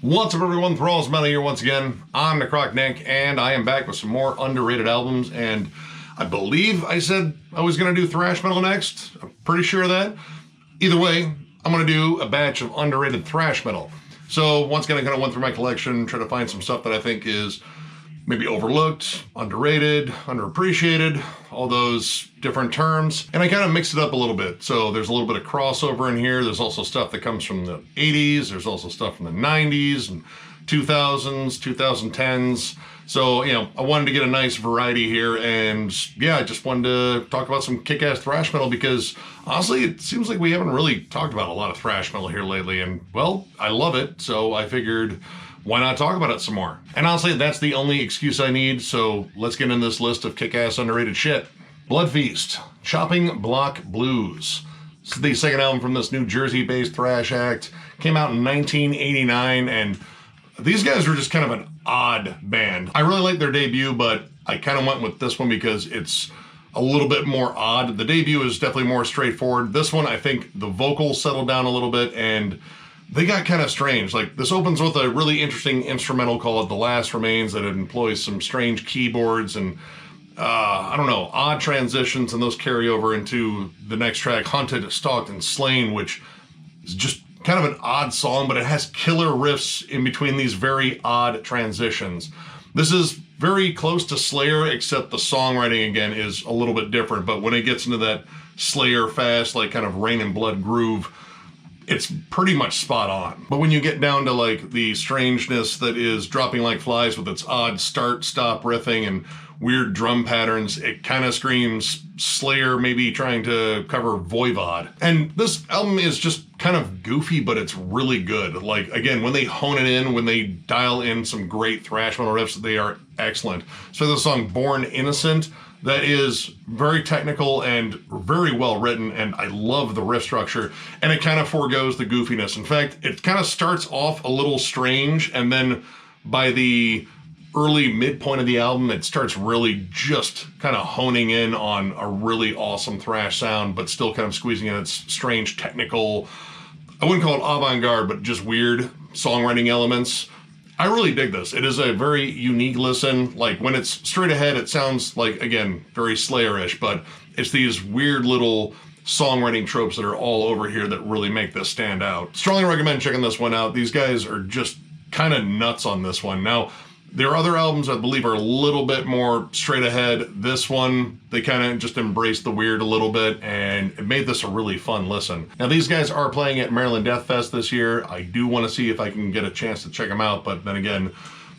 What's up everyone, Thralls Metal here once again. I'm Necrotic Nick, and I am back with some more underrated albums, and I believe I said I was going to do thrash metal next. I'm pretty sure of that. Either way, I'm going to do a batch of underrated thrash metal. So once again, I kind of went through my collection, try to find some stuff that I think is maybe overlooked, underrated, underappreciated, all those different terms. And I kind of mixed it up a little bit. So there's a little bit of crossover in here. There's also stuff that comes from the 80s. There's also stuff from the 90s and 2000s, 2010s. So, you know, I wanted to get a nice variety here. And yeah, I just wanted to talk about some kick-ass thrash metal because honestly, it seems like we haven't really talked about a lot of thrash metal here lately. And well, I love it. So I figured, why not talk about it some more? And honestly, that's the only excuse I need, so let's get in this list of kick-ass underrated shit. Blood Feast, Chopping Block Blues. This is the second album from this New Jersey-based thrash act. Came out in 1989, and these guys were just kind of an odd band. I really liked their debut, but I kind of went with this one because it's a little bit more odd. The debut is definitely more straightforward. This one, I think the vocals settled down a little bit, and they got kind of strange. Like, this opens with a really interesting instrumental called The Last Remains that employs some strange keyboards and, I don't know, odd transitions, and those carry over into the next track, Hunted, Stalked, and Slain, which is just kind of an odd song, but it has killer riffs in between these very odd transitions. This is very close to Slayer, except the songwriting, again, is a little bit different, but when it gets into that Slayer fast, like, kind of Rain and Blood groove, it's pretty much spot on. But when you get down to like the strangeness that is Dropping Like Flies with its odd start-stop riffing and weird drum patterns, it kind of screams Slayer maybe trying to cover Voivod. And this album is just kind of goofy, but it's really good. Like, again, when they hone it in, when they dial in some great thrash metal riffs, they are excellent. So the song Born Innocent, that is very technical and very well written, and I love the riff structure, and it kind of forgoes the goofiness. In fact, it kind of starts off a little strange, and then by the early midpoint of the album, it starts really just kind of honing in on a really awesome thrash sound, but still kind of squeezing in its strange technical, I wouldn't call it avant-garde, but just weird songwriting elements. I really dig this. It is a very unique listen. Like, when it's straight ahead, it sounds like, again, very Slayer-ish, but it's these weird little songwriting tropes that are all over here that really make this stand out. Strongly recommend checking this one out. These guys are just kind of nuts on this one. Now, their other albums, I believe, are a little bit more straight ahead. This one, they kind of just embraced the weird a little bit, and it made this a really fun listen. Now, these guys are playing at Maryland Death Fest this year. I do want to see if I can get a chance to check them out, but then again,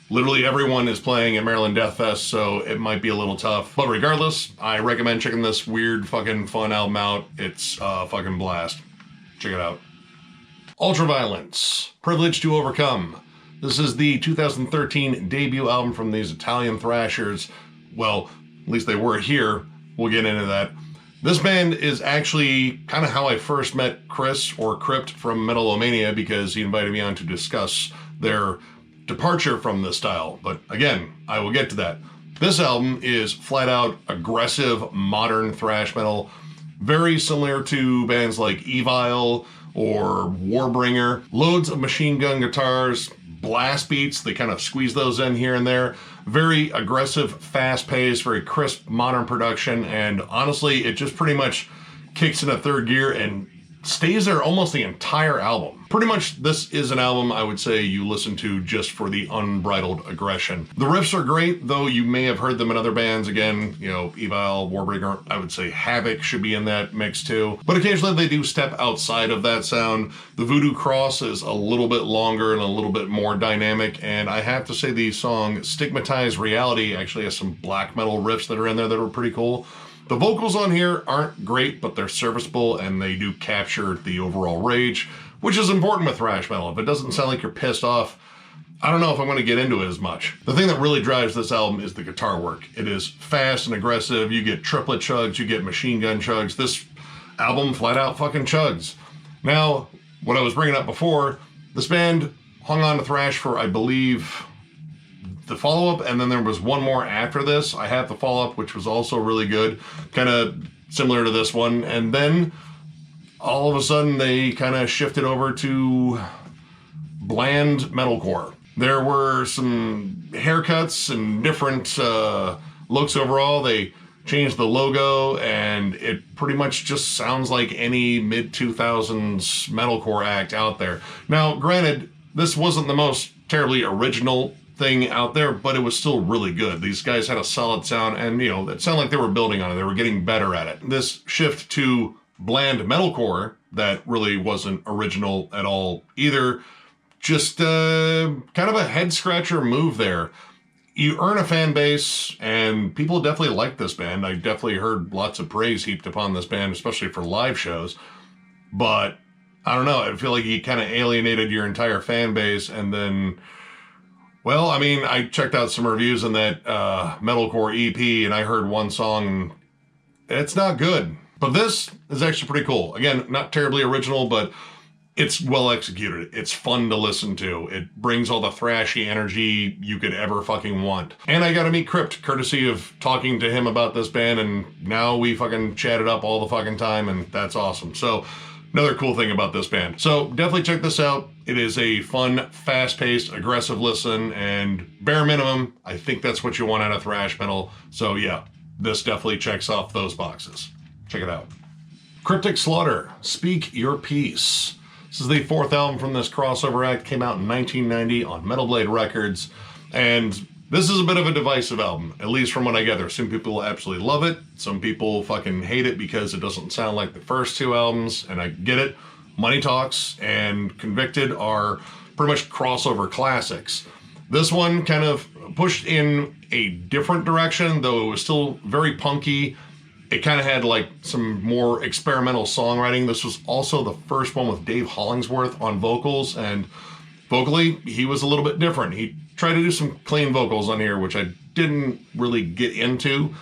literally everyone is playing at Maryland Death Fest, so it might be a little tough. But regardless, I recommend checking this weird fucking fun album out. It's a fucking blast. Check it out. Ultraviolence, Privilege to Overcome. This is the 2013 debut album from these Italian thrashers. Well, at least they were here. We'll get into that. This band is actually kind of how I first met Chris, or Crypt, from Metalomania, because he invited me on to discuss their departure from this style. But again, I will get to that. This album is flat out aggressive, modern thrash metal, very similar to bands like Evil or Warbringer. Loads of machine gun guitars, blast beats, they kind of squeeze those in here and there. Very aggressive, fast-paced, very crisp, modern production, and honestly, it just pretty much kicks in a third gear and stays there almost the entire album. Pretty much, this is an album I would say you listen to just for the unbridled aggression. The riffs are great, though you may have heard them in other bands. Again, you know, Evil, Warbringer, I would say Havoc should be in that mix too. But occasionally they do step outside of that sound. The Voodoo Cross is a little bit longer and a little bit more dynamic, and I have to say the song Stigmatized Reality actually has some black metal riffs that are in there that are pretty cool. The vocals on here aren't great, but they're serviceable, and they do capture the overall rage, which is important with thrash metal. If it doesn't sound like you're pissed off, I don't know if I'm going to get into it as much. The thing that really drives this album is the guitar work. It is fast and aggressive. You get triplet chugs, you get machine gun chugs. This album flat out fucking chugs. Now, what I was bringing up before, this band hung on to thrash for, I believe, the follow-up, and then there was one more after this. I have the follow-up, which was also really good, kind of similar to this one, and then all of a sudden they kind of shifted over to bland metalcore. There were some haircuts and different looks overall. They changed the logo, and it pretty much just sounds like any mid-2000s metalcore act out there. Now, granted, this wasn't the most terribly original thing out there, but it was still really good. These guys had a solid sound, and, you know, it sounded like they were building on it. They were getting better at it. This shift to bland metalcore that really wasn't original at all either. Just kind of a head-scratcher move there. You earn a fan base, and people definitely like this band. I definitely heard lots of praise heaped upon this band, especially for live shows. But, I don't know, I feel like you kind of alienated your entire fan base, and then, well, I mean, I checked out some reviews on that metalcore EP, and I heard one song, and it's not good. But this is actually pretty cool. Again, not terribly original, but it's well executed. It's fun to listen to. It brings all the thrashy energy you could ever fucking want. And I got to meet Crypt, courtesy of talking to him about this band, and now we fucking chatted up all the fucking time, and that's awesome. So, another cool thing about this band. So, definitely check this out. It is a fun, fast-paced, aggressive listen, and bare minimum, I think that's what you want out of thrash metal. So, yeah, this definitely checks off those boxes. Check it out. Cryptic Slaughter, Speak Your Peace. This is the fourth album from this crossover act. Came out in 1990 on Metal Blade Records. And this is a bit of a divisive album, at least from what I gather. Some people absolutely love it. Some people fucking hate it because it doesn't sound like the first two albums. And I get it. Money Talks and Convicted are pretty much crossover classics. This one kind of pushed in a different direction, though it was still very punky. It kind of had like some more experimental songwriting. This was also the first one with Dave Hollingsworth on vocals, and vocally, he was a little bit different. He tried to do some clean vocals on here, which I didn't really get into.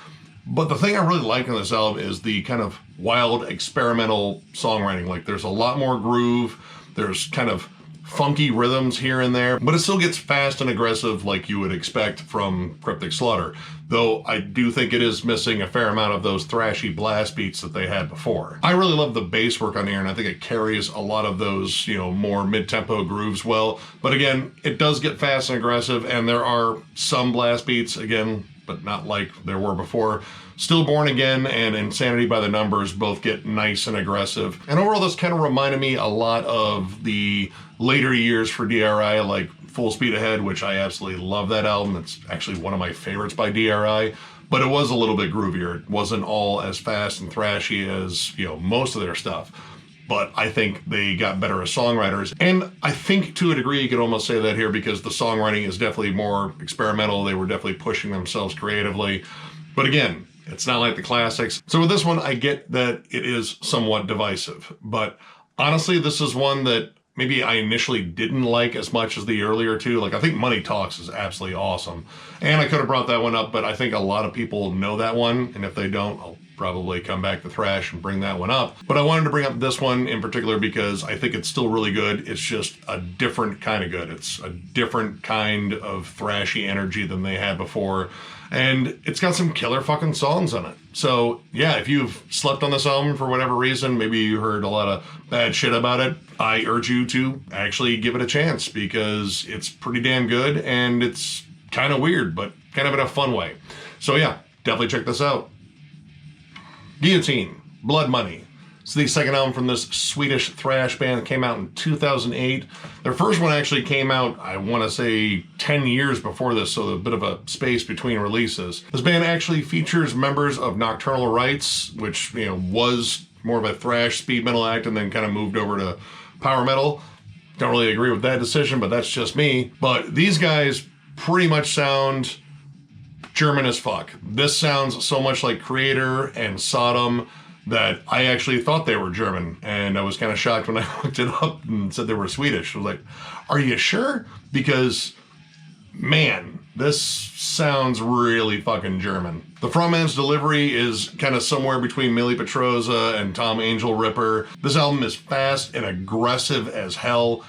But the thing I really like on this album is the kind of wild experimental songwriting. Like, there's a lot more groove. There's kind of funky rhythms here and there, but it still gets fast and aggressive like you would expect from Cryptic Slaughter. Though I do think it is missing a fair amount of those thrashy blast beats that they had before. I really love the bass work on here, and I think it carries a lot of those, you know, more mid-tempo grooves well. But again, it does get fast and aggressive, and there are some blast beats, again, but not like there were before. Stillborn Again and Insanity by the Numbers both get nice and aggressive. And overall, this kind of reminded me a lot of the later years for DRI, like Full Speed Ahead, which I absolutely love that album. It's actually one of my favorites by DRI, but it was a little bit groovier. It wasn't all as fast and thrashy as, you know, most of their stuff. But I think they got better as songwriters. And I think to a degree you could almost say that here, because the songwriting is definitely more experimental. They were definitely pushing themselves creatively. But again, it's not like the classics. So with this one, I get that it is somewhat divisive. But honestly, this is one that maybe I initially didn't like as much as the earlier two. Like, I think Money Talks is absolutely awesome. And I could have brought that one up, but I think a lot of people know that one. And if they don't, I'll probably come back to Thrash and bring that one up. But I wanted to bring up this one in particular because I think it's still really good. It's just a different kind of good. It's a different kind of thrashy energy than they had before. And it's got some killer fucking songs on it. So yeah, if you've slept on this album for whatever reason, maybe you heard a lot of bad shit about it, I urge you to actually give it a chance, because it's pretty damn good, and it's kind of weird, but kind of in a fun way. So yeah, definitely check this out. Guillotine, Blood Money. It's the second album from this Swedish thrash band that came out in 2008. Their first one actually came out, I want to say, 10 years before this, so a bit of a space between releases. This band actually features members of Nocturnal Rites, which, you know, was more of a thrash speed metal act and then kind of moved over to power metal. Don't really agree with that decision, but that's just me. But these guys pretty much sound German as fuck. This sounds so much like Creator and Sodom that I actually thought they were German, and I was kind of shocked when I looked it up and said they were Swedish. I was like, are you sure? Because, man, this sounds really fucking German. The frontman's delivery is kind of somewhere between Millie Petroza and Tom Angel Ripper. This album is fast and aggressive as hell.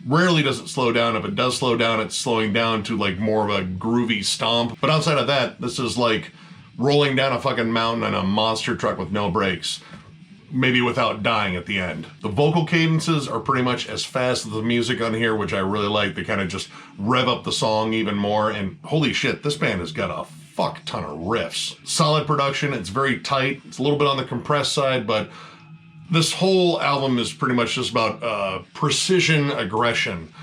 Rarely does it slow down. If it does slow down, it's slowing down to like more of a groovy stomp. But outside of that, this is like rolling down a fucking mountain in a monster truck with no brakes. maybe without dying at the end. The vocal cadences are pretty much as fast as the music on here, which I really like. They kind of just rev up the song even more, and holy shit, this band has got a fuck ton of riffs. Solid production, it's very tight, it's a little bit on the compressed side, but this whole album is pretty much just about precision aggression.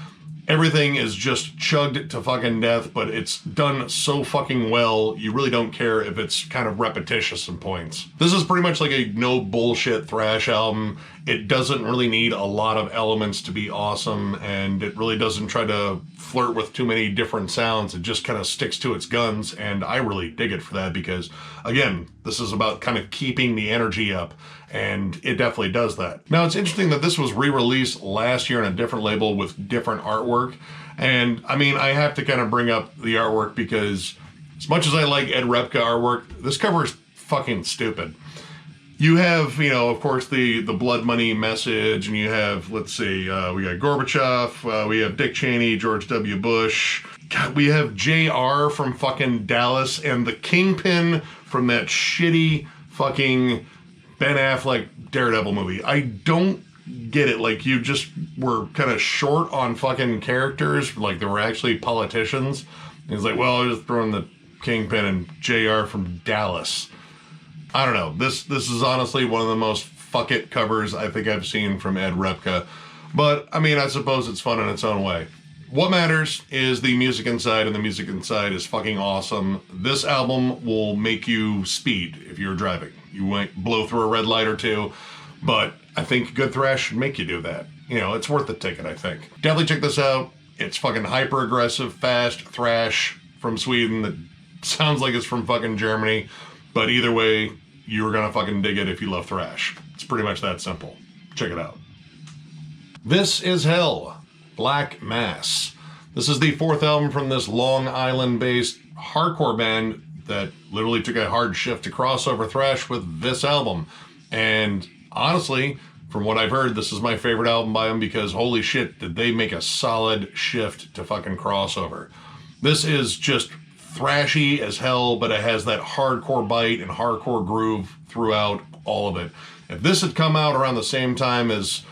Everything is just chugged to fucking death, but it's done so fucking well, you really don't care if it's kind of repetitious in points. This is pretty much like a no bullshit thrash album. It doesn't really need a lot of elements to be awesome, and it really doesn't try to flirt with too many different sounds. It just kind of sticks to its guns, and I really dig it for that because, again, this is about kind of keeping the energy up, and it definitely does that. Now, it's interesting that this was re-released last year on a different label with different artwork, and I mean, I have to kind of bring up the artwork because as much as I like Ed Repka artwork, this cover is fucking stupid. You have, you know, of course, the blood money message, and you have, let's see, we got Gorbachev, we have Dick Cheney, George W. Bush, God, we have JR from fucking Dallas, and the Kingpin from that shitty fucking Ben Affleck Daredevil movie. I don't get it. Like, you just were kind of short on fucking characters, like they were actually politicians. And he's like, well, I just throw in the Kingpin and JR from Dallas. I don't know. This is honestly one of the most fuck it covers I think I've seen from Ed Repka. But, I mean, I suppose it's fun in its own way. What matters is the music inside, and the music inside is fucking awesome. This album will make you speed if you're driving. You might blow through a red light or two, but I think good thrash should make you do that. You know, it's worth the ticket, I think. Definitely check this out. It's fucking hyper-aggressive, fast thrash from Sweden that sounds like it's from fucking Germany, but either way, you're gonna fucking dig it if you love thrash. It's pretty much that simple. Check it out. This is Hell, Black Mass. This is the fourth album from this Long Island-based hardcore band that literally took a hard shift to crossover thrash with this album. And honestly, from what I've heard, this is my favorite album by them because holy shit, did they make a solid shift to fucking crossover. This is just thrashy as hell, but it has that hardcore bite and hardcore groove throughout all of it. If this had come out around the same time as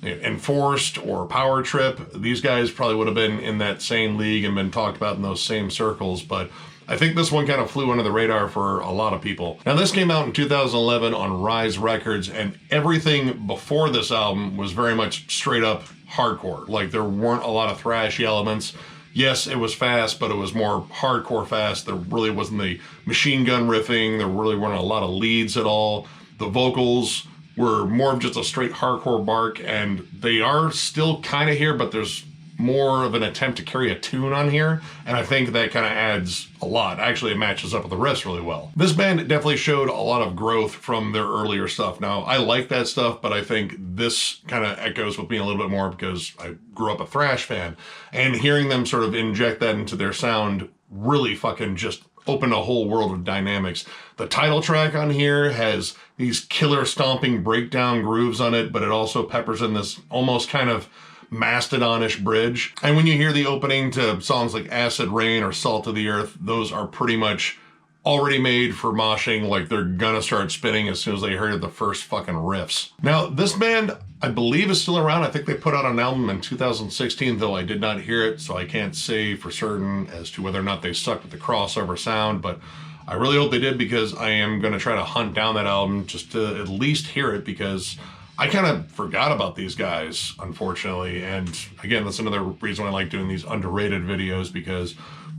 Enforced or Power Trip, these guys probably would have been in that same league and been talked about in those same circles, but I think this one kind of flew under the radar for a lot of people. Now, this came out in 2011 on Rise Records, and everything before this album was very much straight up hardcore. Like, there weren't a lot of thrashy elements. Yes, it was fast, but it was more hardcore fast. There really wasn't the machine gun riffing. There really weren't a lot of leads at all. The vocals were more of just a straight hardcore bark, and they are still kind of here, but there's more of an attempt to carry a tune on here, and I think that kind of adds a lot. Actually, it matches up with the rest really well. This band definitely showed a lot of growth from their earlier stuff. Now, I like that stuff, but I think this kind of echoes with me a little bit more because I grew up a thrash fan, and hearing them sort of inject that into their sound really fucking just opened a whole world of dynamics. The title track on here has these killer stomping breakdown grooves on it, but it also peppers in this almost kind of Mastodon-ish bridge. And when you hear the opening to songs like Acid Rain or Salt of the Earth, those are pretty much already made for moshing, like they're gonna start spinning as soon as they heard the first fucking riffs. Now, this band, I believe, is still around. I think they put out an album in 2016, though I did not hear it, so I can't say for certain as to whether or not they stuck with the crossover sound, but I really hope they did because I am gonna try to hunt down that album just to at least hear it because I kind of forgot about these guys, unfortunately, and again, that's another reason I like doing these underrated videos because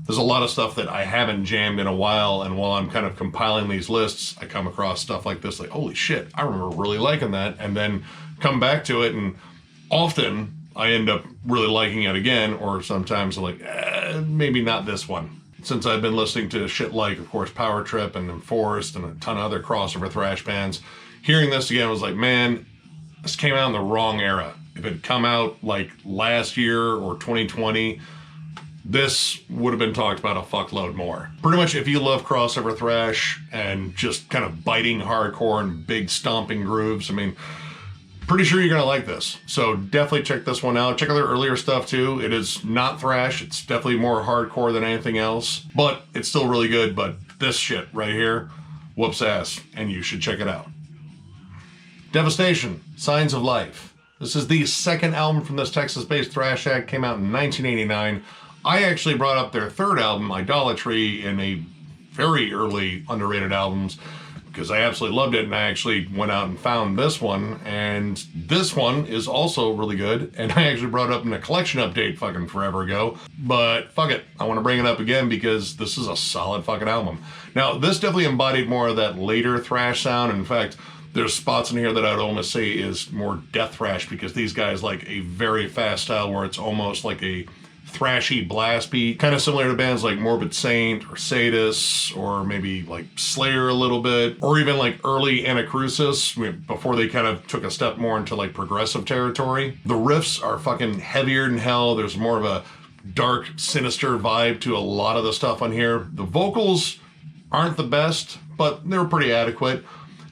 there's a lot of stuff that I haven't jammed in a while, and while I'm kind of compiling these lists, I come across stuff like this, like, holy shit, I remember really liking that, and then come back to it, and often I end up really liking it again, or sometimes I'm like, maybe not this one. Since I've been listening to shit like, of course, Power Trip and Enforced and a ton of other crossover thrash bands, hearing this again was like, man, this came out in the wrong era. If it had come out like last year or 2020, this would have been talked about a fuckload more. Pretty much if you love crossover thrash and just kind of biting hardcore and big stomping grooves, I mean, pretty sure you're gonna like this. So definitely check this one out. Check out their earlier stuff too. It is not thrash. It's definitely more hardcore than anything else, but it's still really good. But this shit right here whoops ass, and you should check it out. Devastation, Signs of Life. This is the second album from this Texas-based thrash act, came out in 1989. I actually brought up their third album, Idolatry, in a very early underrated albums because I absolutely loved it, and I actually went out and found this one, and this one is also really good, and I actually brought it up in a collection update fucking forever ago, but fuck it, I want to bring it up again because this is a solid fucking album. Now, this definitely embodied more of that later thrash sound. In fact, there's spots in here that I'd almost say is more death thrash because these guys like a very fast style where it's almost like a thrashy blast beat, kind of similar to bands like Morbid Saint or Sadus, or maybe like Slayer a little bit, or even like early Anacrusis before they kind of took a step more into like progressive territory. The riffs are fucking heavier than hell. There's more of a dark, sinister vibe to a lot of the stuff on here. The vocals aren't the best, but they're pretty adequate.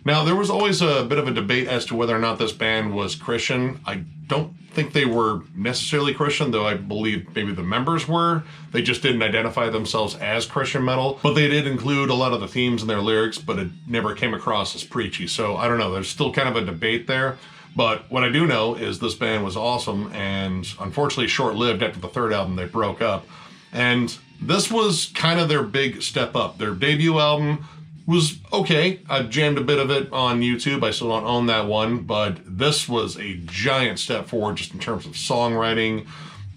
Now, there was always a bit of a debate as to whether or not this band was Christian. I don't think they were necessarily Christian, though I believe maybe the members were. They just didn't identify themselves as Christian metal, but they did include a lot of the themes in their lyrics, but it never came across as preachy. So I don't know, there's still kind of a debate there. But what I do know is this band was awesome, and unfortunately short-lived. After the third album, they broke up. And this was kind of their big step up. Their debut album was okay. I jammed a bit of it on YouTube. I still don't own that one, but this was a giant step forward just in terms of songwriting.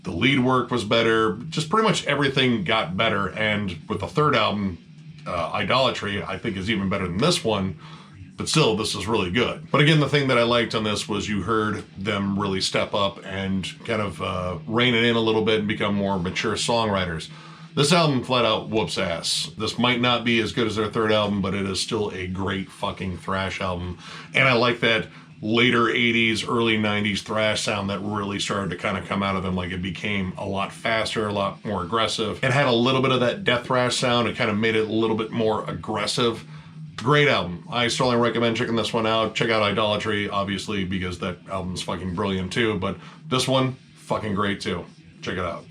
The lead work was better. Just pretty much everything got better. And with the third album, Idolatry, I think is even better than this one. But still, this is really good. But again, the thing that I liked on this was you heard them really step up and kind of rein it in a little bit and become more mature songwriters. This album flat out whoops ass. This might not be as good as their third album, but it is still a great fucking thrash album. And I like that later 80s, early 90s thrash sound that really started to kind of come out of them. Like, it became a lot faster, a lot more aggressive. It had a little bit of that death thrash sound. It kind of made it a little bit more aggressive. Great album. I strongly recommend checking this one out. Check out Idolatry, obviously, because that album's fucking brilliant too. But this one, fucking great too. Check it out.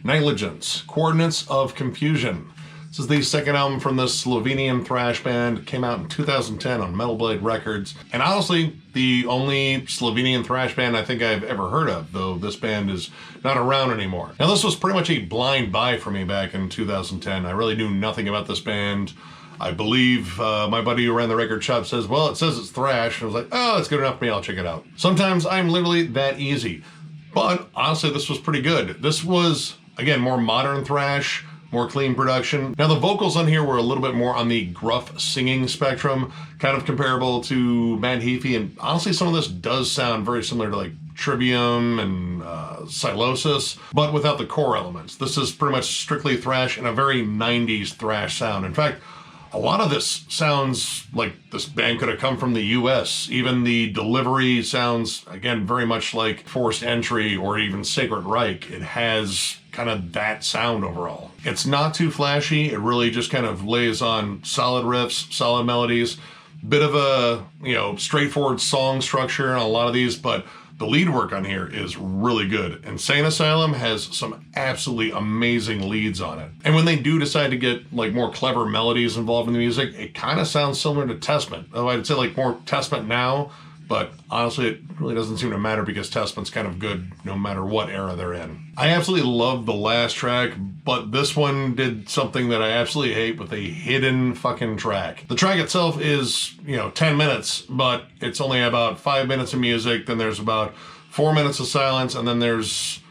Negligence, Coordinates of Confusion. This is the second album from this Slovenian thrash band. It came out in 2010 on Metal Blade Records. And honestly, the only Slovenian thrash band I think I've ever heard of, though this band is not around anymore. Now, this was pretty much a blind buy for me back in 2010. I really knew nothing about this band. I believe my buddy who ran the record shop says, well, it says it's thrash. And I was like, oh, that's good enough for me. I'll check it out. Sometimes I'm literally that easy. But honestly, this was pretty good. This was, again, more modern thrash, more clean production. Now, the vocals on here were a little bit more on the gruff singing spectrum, kind of comparable to Matt Heafy. And honestly, some of this does sound very similar to like Trivium and Silosis, but without the core elements. This is pretty much strictly thrash and a very 90s thrash sound. In fact, a lot of this sounds like this band could have come from the US. Even the delivery sounds, again, very much like Forced Entry or even Sacred Reich. It has kind of that sound overall. It's not too flashy. It really just kind of lays on solid riffs, solid melodies, bit of a, straightforward song structure on a lot of these, but the lead work on here is really good. Insane Asylum has some absolutely amazing leads on it. And when they do decide to get like more clever melodies involved in the music, it kind of sounds similar to Testament. Though I'd say like more Testament now, but honestly, it really doesn't seem to matter because Testament's kind of good no matter what era they're in. I absolutely love the last track, but this one did something that I absolutely hate with a hidden fucking track. The track itself is, 10 minutes, but it's only about 5 minutes of music, then there's about 4 minutes of silence, and then there's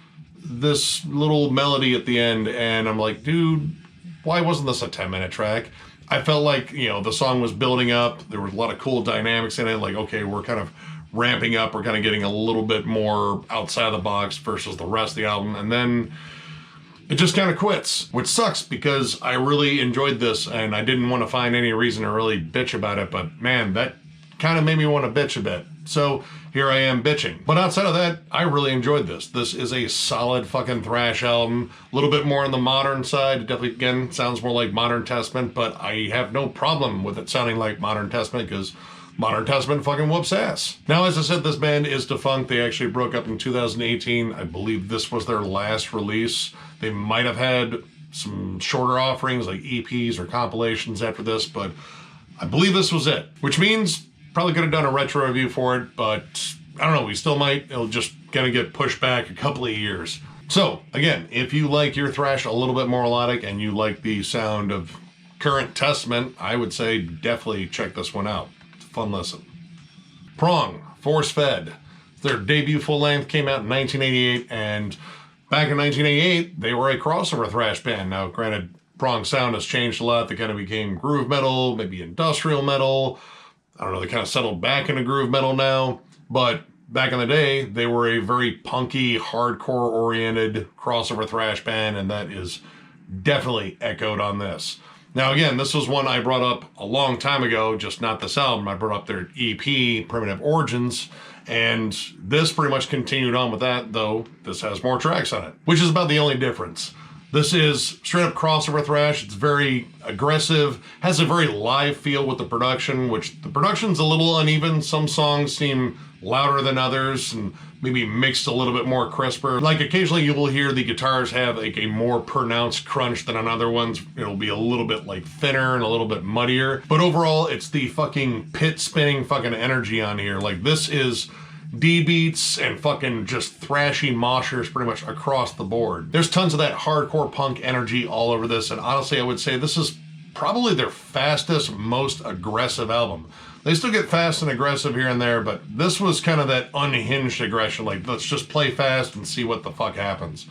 this little melody at the end, and I'm like, dude, why wasn't this a 10-minute track? I felt like, the song was building up. There was a lot of cool dynamics in it. Like, okay, we're kind of ramping up. We're kind of getting a little bit more outside of the box versus the rest of the album. And then it just kind of quits, which sucks because I really enjoyed this and I didn't want to find any reason to really bitch about it. But man, that kind of made me want to bitch a bit. So here I am bitching. But outside of that, I really enjoyed this. This is a solid fucking thrash album. A little bit more on the modern side. It definitely, again, sounds more like Modern Testament, but I have no problem with it sounding like Modern Testament because Modern Testament fucking whoops ass. Now, as I said, this band is defunct. They actually broke up in 2018. I believe this was their last release. They might have had some shorter offerings like EPs or compilations after this, but I believe this was it, which means Probably could have done a retro review for it, but I don't know, we still might. It'll just kind of get pushed back a couple of years. So, again, if you like your thrash a little bit more melodic and you like the sound of current Testament, I would say definitely check this one out. It's a fun listen. Prong Force Fed. Their debut full length came out in 1988, and back in 1988, they were a crossover thrash band. Now, granted, Prong's sound has changed a lot. They kind of became groove metal, maybe industrial metal. I don't know, they kind of settled back into groove metal now. But back in the day, they were a very punky, hardcore-oriented crossover thrash band, and that is definitely echoed on this. Now, again, this was one I brought up a long time ago, just not this album. I brought up their EP, Primitive Origins, and this pretty much continued on with that, though this has more tracks on it, which is about the only difference. This is straight up crossover thrash. It's very aggressive, has a very live feel with the production, which the production's a little uneven. Some songs seem louder than others and maybe mixed a little bit more crisper. Like occasionally you will hear the guitars have like a more pronounced crunch than on other ones. It'll be a little bit like thinner and a little bit muddier. But overall, it's the fucking pit spinning fucking energy on here. Like this is D beats and fucking just thrashy moshers pretty much across the board. There's tons of that hardcore punk energy all over this, and honestly I would say this is probably their fastest, most aggressive album. They still get fast and aggressive here and there, but this was kind of that unhinged aggression, like let's just play fast and see what the fuck happens.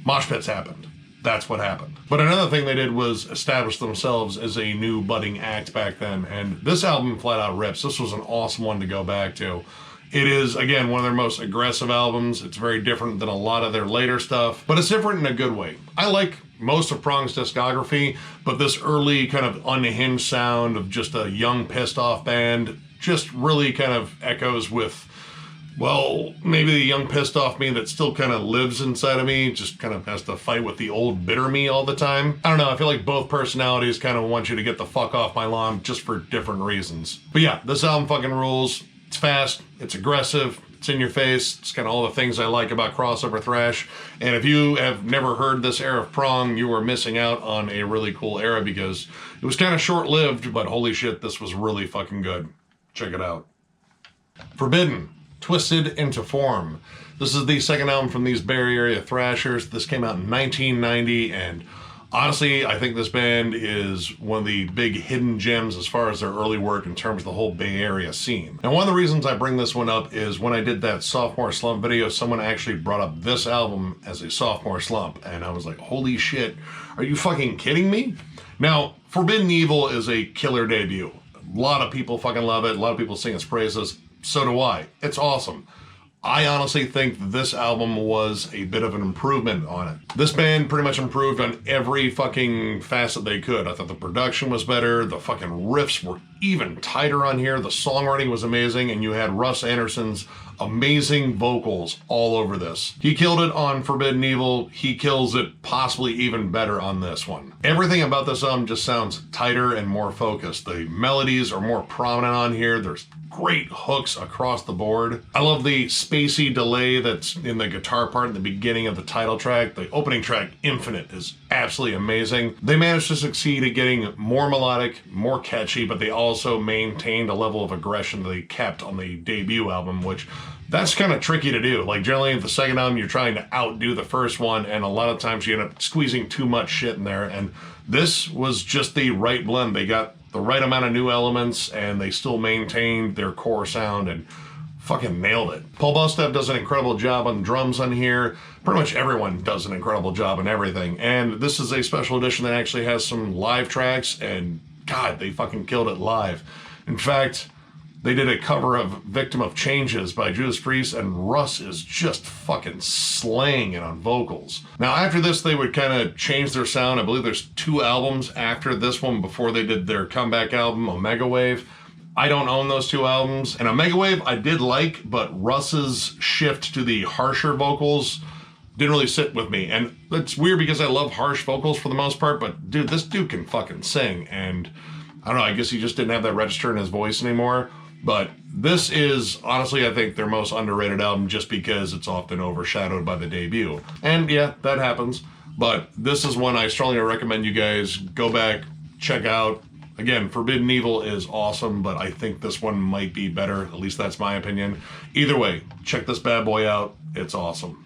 Mosh pits happened. That's what happened. But another thing they did was establish themselves as a new budding act back then, and this album flat out rips. This was an awesome one to go back to. It is, again, one of their most aggressive albums. It's very different than a lot of their later stuff, but it's different in a good way. I like most of Prong's discography, but this early kind of unhinged sound of just a young, pissed off band just really kind of echoes with, well, maybe the young, pissed off me that still kind of lives inside of me, just kind of has to fight with the old, bitter me all the time. I don't know, I feel like both personalities kind of want you to get the fuck off my lawn just for different reasons. But yeah, this album fucking rules. It's fast, it's aggressive, it's in your face. It's kind of all the things I like about crossover thrash. And if you have never heard this era of Prong, you are missing out on a really cool era because it was kind of short-lived, but holy shit, this was really fucking good. Check it out. Forbidden, Twisted into Form. This is the second album from these Bay Area thrashers. This came out in 1990, and honestly, I think this band is one of the big hidden gems as far as their early work in terms of the whole Bay Area scene. And one of the reasons I bring this one up is when I did that sophomore slump video, someone actually brought up this album as a sophomore slump, and I was like, holy shit, are you fucking kidding me? Now, Forbidden Evil is a killer debut. A lot of people fucking love it. A lot of people sing its praises. So do I. It's awesome. I honestly think this album was a bit of an improvement on it. This band pretty much improved on every fucking facet they could. I thought the production was better, the fucking riffs were even tighter on here, the songwriting was amazing, and you had Russ Anderson's amazing vocals all over this. He killed it on Forbidden Evil, he kills it possibly even better on this one. Everything about this album just sounds tighter and more focused. The melodies are more prominent on here, there's great hooks across the board. I love the spacey delay that's in the guitar part at the beginning of the title track. The opening track, Infinite, is absolutely amazing. They managed to succeed at getting more melodic, more catchy, but they also maintained a level of aggression they kept on the debut album, which that's kind of tricky to do. Like generally the second album, you're trying to outdo the first one, and a lot of times you end up squeezing too much shit in there, and this was just the right blend. They got the right amount of new elements, and they still maintained their core sound and fucking nailed it. Paul Bostev does an incredible job on drums on here. Pretty much everyone does an incredible job on everything. And this is a special edition that actually has some live tracks, and God, they fucking killed it live. In fact, they did a cover of Victim of Changes by Judas Priest, and Russ is just fucking slaying it on vocals. Now, after this, they would kind of change their sound. I believe there's 2 albums after this one before they did their comeback album, Omega Wave. I don't own those 2 albums. And Omega Wave I did like, but Russ's shift to the harsher vocals didn't really sit with me. And it's weird because I love harsh vocals for the most part, but dude, this dude can fucking sing. And I don't know, I guess he just didn't have that register in his voice anymore. But this is, honestly, I think their most underrated album just because it's often overshadowed by the debut. And yeah, that happens. But this is one I strongly recommend you guys go back, check out. Again, Forbidden Evil is awesome, but I think this one might be better. At least that's my opinion. Either way, check this bad boy out. It's awesome.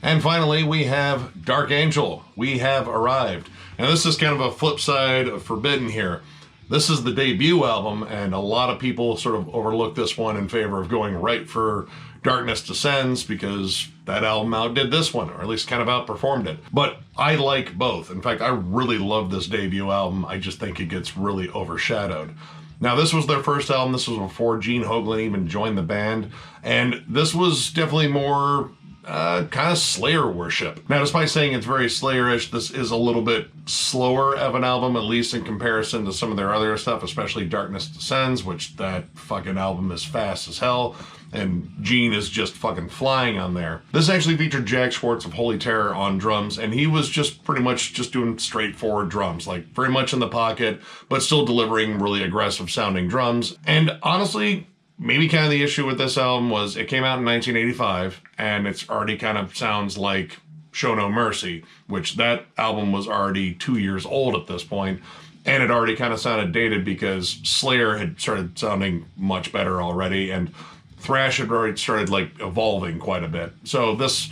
And finally, we have Dark Angel. We have arrived. Now, this is kind of a flip side of Forbidden here. This is the debut album, and a lot of people sort of overlook this one in favor of going right for Darkness Descends because that album outdid this one, or at least kind of outperformed it. But I like both. In fact, I really love this debut album. I just think it gets really overshadowed. Now, this was their first album. This was before Gene Hoglan even joined the band, and this was definitely more kind of Slayer worship. Now, despite saying it's very Slayer-ish, this is a little bit slower of an album, at least in comparison to some of their other stuff, especially Darkness Descends, which that fucking album is fast as hell, and Gene is just fucking flying on there. This actually featured Jack Schwartz of Holy Terror on drums, and he was just pretty much just doing straightforward drums, like very much in the pocket, but still delivering really aggressive sounding drums. And honestly, maybe kind of the issue with this album was it came out in 1985, and it's already kind of sounds like Show No Mercy, which that album was already 2 years old at this point, and it already kind of sounded dated because Slayer had started sounding much better already, and Thrash had already started like evolving quite a bit. So this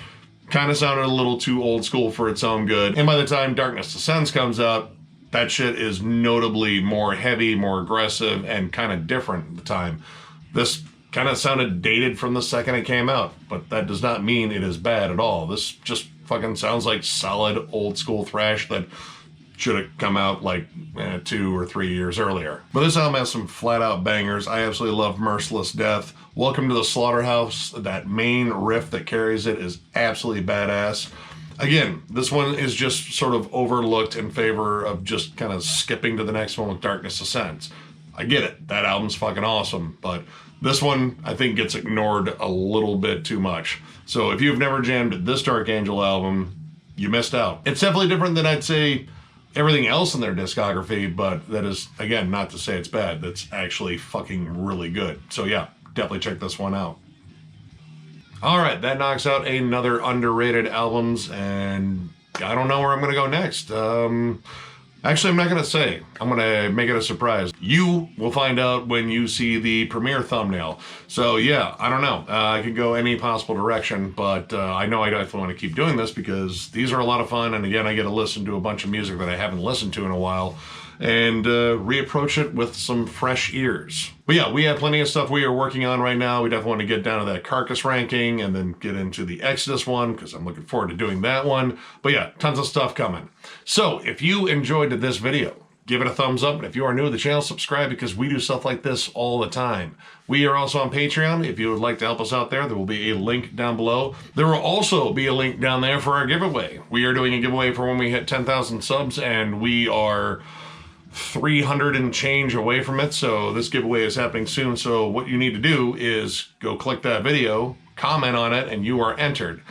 kind of sounded a little too old school for its own good. And by the time Darkness Descends comes out, that shit is notably more heavy, more aggressive, and kind of different at the time. This kind of sounded dated from the second it came out, but that does not mean it is bad at all. This just fucking sounds like solid old school thrash that should have come out like 2 or 3 years earlier. But this album has some flat out bangers. I absolutely love Merciless Death. Welcome to the Slaughterhouse. That main riff that carries it is absolutely badass. Again, this one is just sort of overlooked in favor of just kind of skipping to the next one with Darkness Descends. I get it. That album's fucking awesome, but this one, I think, gets ignored a little bit too much. So if you've never jammed this Dark Angel album, you missed out. It's definitely different than, I'd say, everything else in their discography, but that is, again, not to say it's bad. That's actually fucking really good. So yeah, definitely check this one out. All right, that knocks out another underrated albums, and I don't know where I'm going to go next. Actually, I'm not going to say. I'm going to make it a surprise. You will find out when you see the premiere thumbnail. So yeah, I don't know. I could go any possible direction, but I know I definitely want to keep doing this because these are a lot of fun. And again, I get to listen to a bunch of music that I haven't listened to in a while and reapproach it with some fresh ears. But yeah, we have plenty of stuff we are working on right now. We definitely want to get down to that Carcass ranking and then get into the Exodus one because I'm looking forward to doing that one. But yeah, tons of stuff coming. So if you enjoyed this video, give it a thumbs up. And if you are new to the channel, subscribe because we do stuff like this all the time. We are also on Patreon. If you would like to help us out there, there will be a link down below. There will also be a link down there for our giveaway. We are doing a giveaway for when we hit 10,000 subs, and we are 300 and change away from it, so this giveaway is happening soon. So what you need to do is go click that video, comment on it, and you are entered.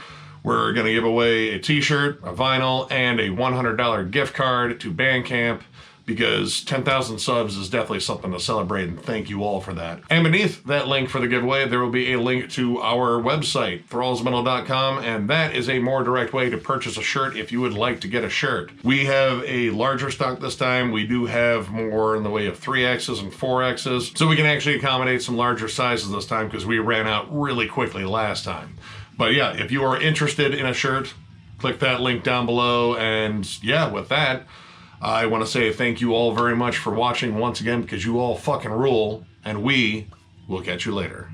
We're going to give away a t-shirt, a vinyl, and a $100 gift card to Bandcamp because 10,000 subs is definitely something to celebrate, and thank you all for that. And beneath that link for the giveaway, there will be a link to our website, thrallsmetal.com, and that is a more direct way to purchase a shirt if you would like to get a shirt. We have a larger stock this time. We do have more in the way of 3Xs and 4Xs, so we can actually accommodate some larger sizes this time because we ran out really quickly last time. But yeah, if you are interested in a shirt, click that link down below, and yeah, with that, I want to say thank you all very much for watching once again because you all fucking rule, and we will catch you later.